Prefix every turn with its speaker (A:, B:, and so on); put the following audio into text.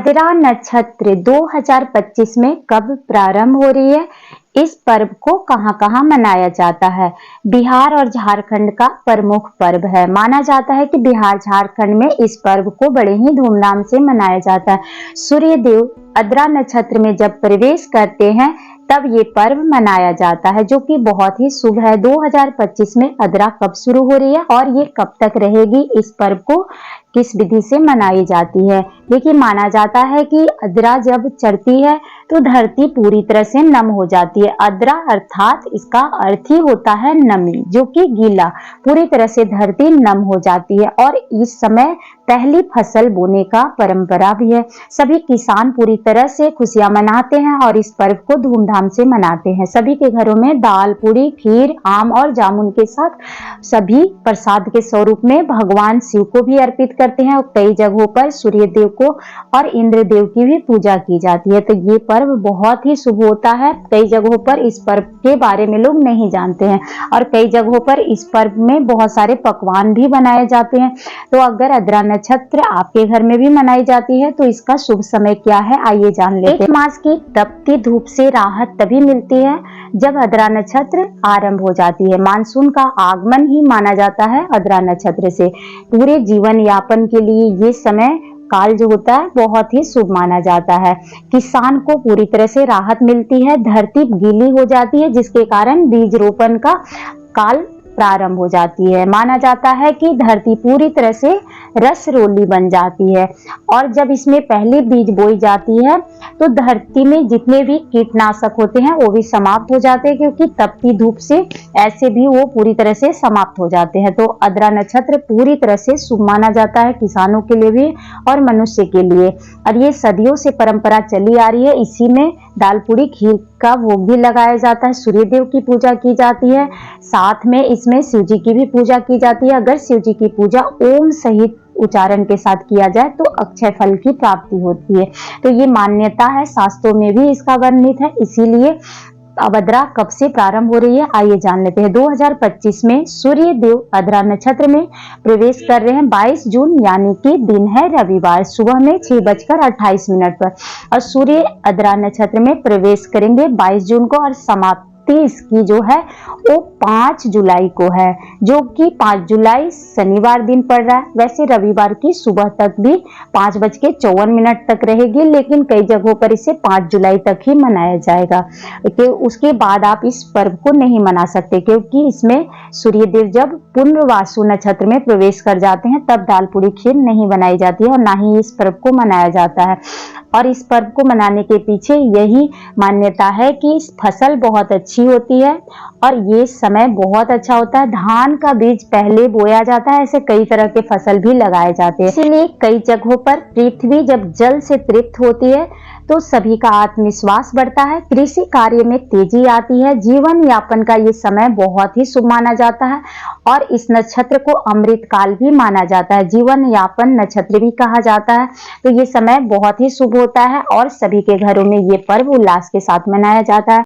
A: अद्रा नक्षत्र 2025 में कब प्रारंभ हो रही है? इस पर्व को कहां-कहां मनाया जाता है? बिहार और झारखंड का प्रमुख पर्व है। माना जाता है कि बिहार झारखंड में इस पर्व को बड़े ही धूमधाम से मनाया जाता है। सूर्य देव अद्रा नक्षत्र में जब प्रवेश करते हैं तब ये पर्व मनाया जाता है, जो कि बहुत ही शुभ है। 2025 में अद्रा कब शुरू हो रही है और ये कब तक रहेगी? इस पर्व को किस विधि से मनाई जाती है? देखिए, माना जाता है कि अद्रा जब चढ़ती है तो धरती पूरी तरह से नम हो जाती है। अद्रा अर्थात इसका अर्थ ही होता है नमी, जो कि गीला, पूरी तरह से धरती नम हो जाती है और इस समय पहली फसल बोने का परंपरा भी है। सभी किसान पूरी तरह से खुशियां मनाते हैं और इस पर्व को धूमधाम से मनाते हैं। सभी के घरों में दाल, पूड़ी, खीर, आम और जामुन के साथ सभी प्रसाद के स्वरूप में भगवान शिव को भी अर्पित करते हैं और कई जगहों पर सूर्य देव को और इंद्र देव की भी पूजा की जाती है। तो ये पर्व बहुत ही शुभ होता है। कई जगहों पर इस पर्व के बारे में लोग नहीं जानते हैं और कई जगहों पर इस पर्व में बहुत सारे पकवान भी बनाए जाते हैं। तो अगर अद्रा नक्षत्र आपके घर में भी मनाई जाती है तो इसका शुभ समय क्या है, आइए जान लेते हैं। 1 मास की तपती धूप से राहत तभी मिलती है जब अद्रा नक्षत्र आरंभ हो जाती है। मानसून का आगमन ही माना जाता है अद्रा नक्षत्र से। पूरे जीवन यापन के लिए ये समय काल जो होता है बहुत ही शुभ माना जाता है। किसान को पूरी तरह से राहत मिलती है, धरती गीली हो जाती है, जिसके कारण बीज रोपण का काल प्रारंभ हो जाती है। माना जाता है कि धरती पूरी तरह से रस रोली बन जाती है और जब इसमें पहली बीज बोई जाती है तो धरती में जितने भी कीटनाशक होते हैं वो भी समाप्त हो जाते हैं, क्योंकि तपती धूप से ऐसे भी वो पूरी तरह से समाप्त हो जाते हैं। तो अद्रा नक्षत्र पूरी तरह से शुभ माना जाता है किसानों के लिए भी और मनुष्य के लिए। और ये सदियों से परंपरा चली आ रही है। इसी में दाल, पूड़ी, खीर का भोग भी लगाया जाता है। सूर्य देव की पूजा की जाती है, साथ में इसमें शिव जी की भी पूजा की जाती है। अगर शिव जी की पूजा ओम सहित उच्चारण के साथ किया जाए तो अक्षय फल की प्राप्ति होती है। तो ये मान्यता है, शास्त्रों में भी इसका वर्णित है। इसीलिए अब अद्रा कब से प्रारंभ हो रही है, आइए जान लेते हैं। 2025 में सूर्य देव अद्रा नक्षत्र में प्रवेश कर रहे हैं 22 जून, यानी कि दिन है रविवार, सुबह में 6:28 पर। और सूर्य अद्रा नक्षत्र में प्रवेश करेंगे 22 जून को और समाप्ति इसकी जो है वो 5 जुलाई को है, जो कि 5 जुलाई शनिवार दिन पड़ रहा है। वैसे रविवार की सुबह तक भी 5:54 तक रहेगी, लेकिन कई जगहों पर इसे 5 जुलाई तक ही मनाया जाएगा। उसके बाद आप इस पर्व को नहीं मना सकते, क्योंकि इसमें सूर्य देव जब पुनर्वासु नक्षत्र में प्रवेश कर जाते हैं तब दाल, पूड़ी, खीर नहीं बनाई जाती है और ना ही इस पर्व को मनाया जाता है। और इस पर्व को मनाने के पीछे यही मान्यता है कि फसल बहुत अच्छी होती है और ये समय बहुत अच्छा होता है। धान का बीज पहले बोया जाता है, ऐसे कई तरह के फसल भी लगाए जाते हैं। इसीलिए कई जगहों पर पृथ्वी जब जल से तृप्त होती है तो सभी का आत्मविश्वास बढ़ता है, कृषि कार्य में तेजी आती है। जीवन यापन का ये समय बहुत ही शुभ माना जाता है और इस नक्षत्र को अमृत काल भी माना जाता है, जीवन यापन नक्षत्र भी कहा जाता है। तो ये समय बहुत ही शुभ होता है और सभी के घरों में ये पर्व उल्लास के साथ मनाया जाता है।